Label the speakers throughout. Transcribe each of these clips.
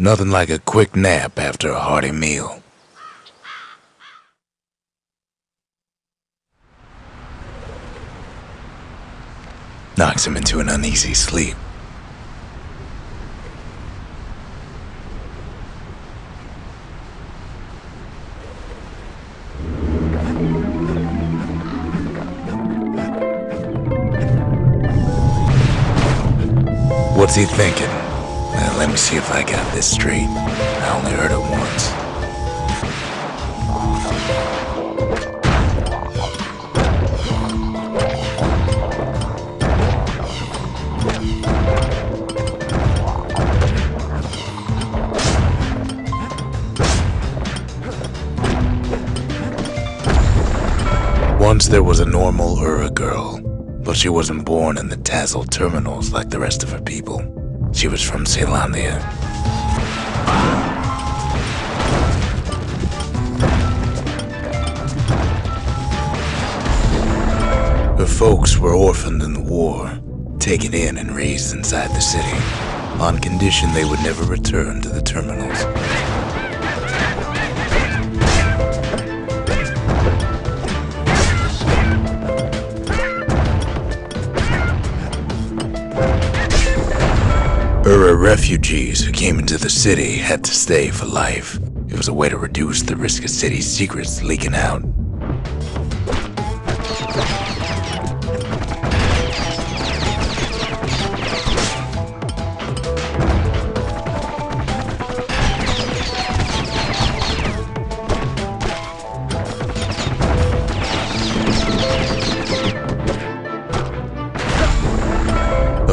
Speaker 1: Nothing like a quick nap after a hearty meal. Knocks him into an uneasy sleep. What's he thinking? Well, let me see if I got this straight. I only heard it once. Once there was a normal Ura girl, but she wasn't born in the tasseled terminals like the rest of her people. She was from Ceylania. Her folks were orphaned in the war, taken in and raised inside the city, on condition they would never return to the terminals. Ura refugees who came into the city had to stay for life. It was a way to reduce the risk of city secrets leaking out.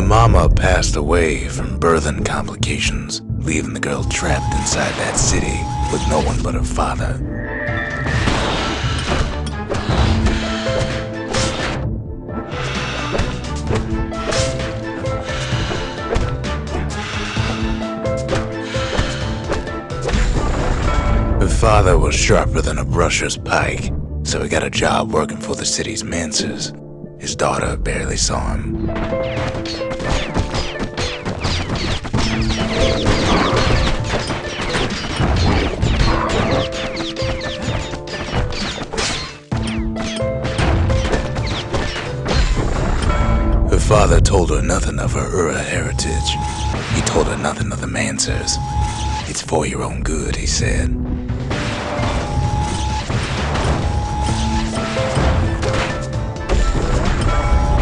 Speaker 1: Mama passed away from birthing complications, leaving the girl trapped inside that city with no one but her father. Her father was sharper than a brusher's pike, so he got a job working for the city's mancers. His daughter barely saw him. Her father told her nothing of her Ura heritage. He told her nothing of the mancers. It's for your own good, he said.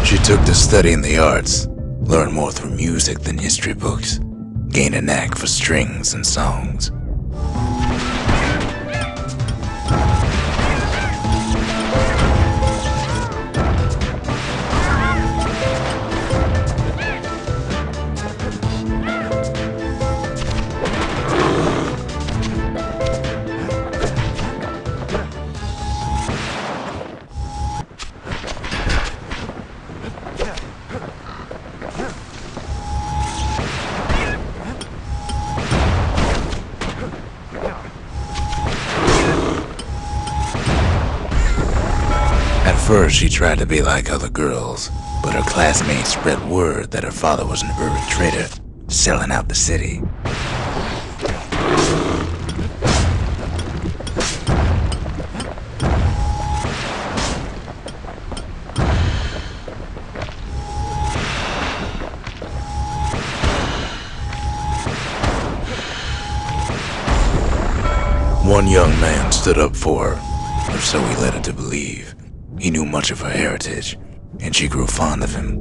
Speaker 1: She took to studying the arts, learned more through music than history books, gained a knack for strings and songs. At first, she tried to be like other girls, but her classmates spread word that her father was an Ura trader, selling out the city. One young man stood up for her, or so he led her to believe. He knew much of her heritage, and she grew fond of him.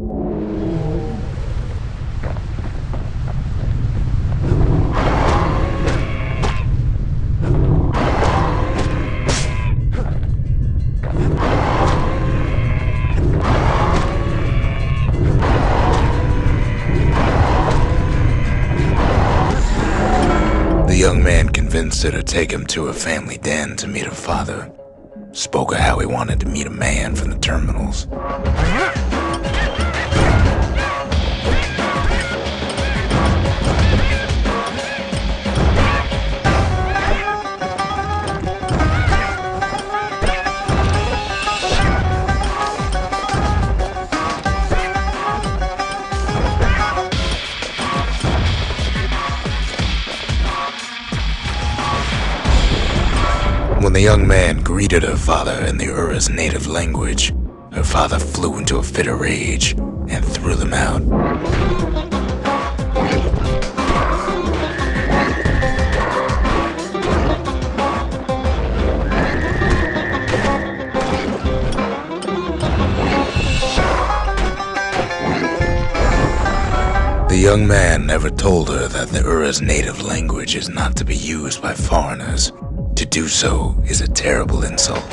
Speaker 1: The young man convinced her to take him to her family den to meet her father. Spoke of how he wanted to meet a man from the terminals. When the young man greeted her father in the Ura's native language, her father flew into a fit of rage and threw them out. The young man never told her that the Ura's native language is not to be used by foreigners. To do so is a terrible insult.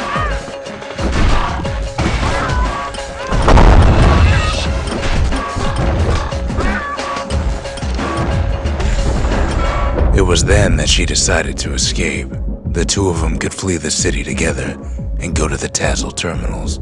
Speaker 1: It was then that she decided to escape. The two of them could flee the city together and go to the Tassel terminals.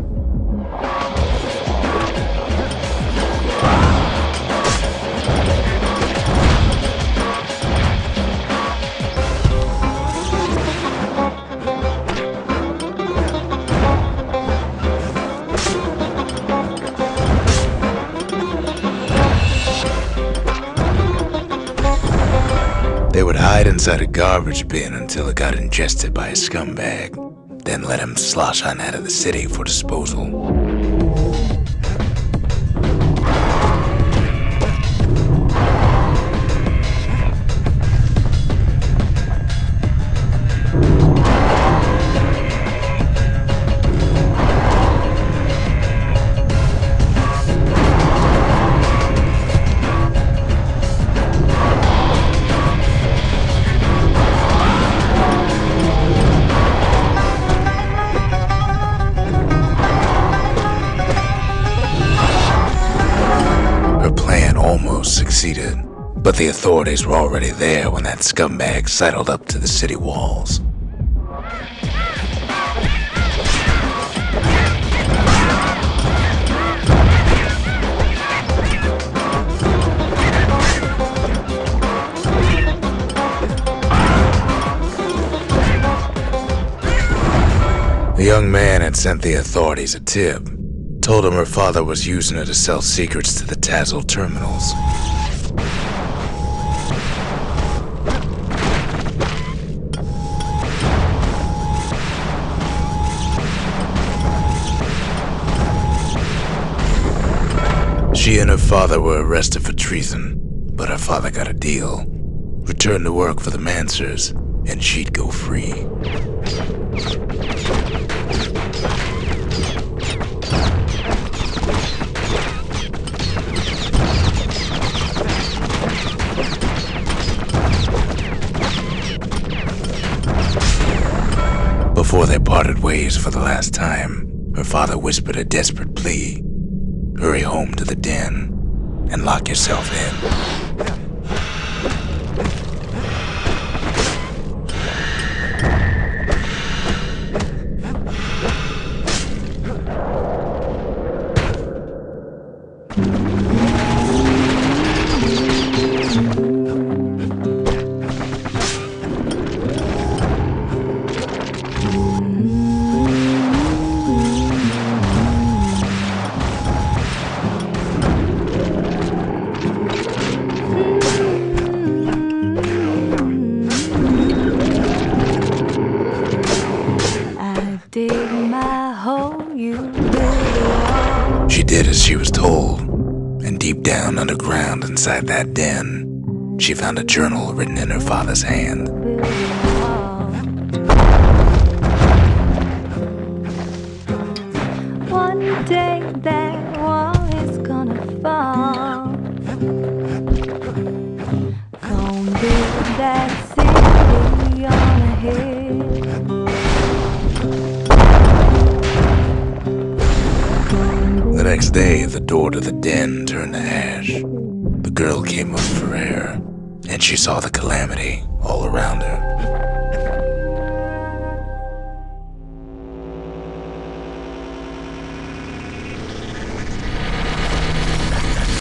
Speaker 1: They would hide inside a garbage bin until it got ingested by a scumbag, then let him slosh on out of the city for disposal. Almost succeeded, but the authorities were already there when that scumbag sidled up to the city walls. The young man had sent the authorities a tip. Told him her father was using her to sell secrets to the Tassel terminals. She and her father were arrested for treason, but her father got a deal. Returned to work for the Mansers, and she'd go free. Before they parted ways for the last time, her father whispered a desperate plea. Hurry home to the den and lock yourself in. She did as she was told, and deep down underground inside that den, she found a journal written in her father's hand.
Speaker 2: One day that wall is gonna fall. Gonna build that city on a hill.
Speaker 1: The next day, the door to the den turned to ash. The girl came up for air, and she saw the calamity all around her.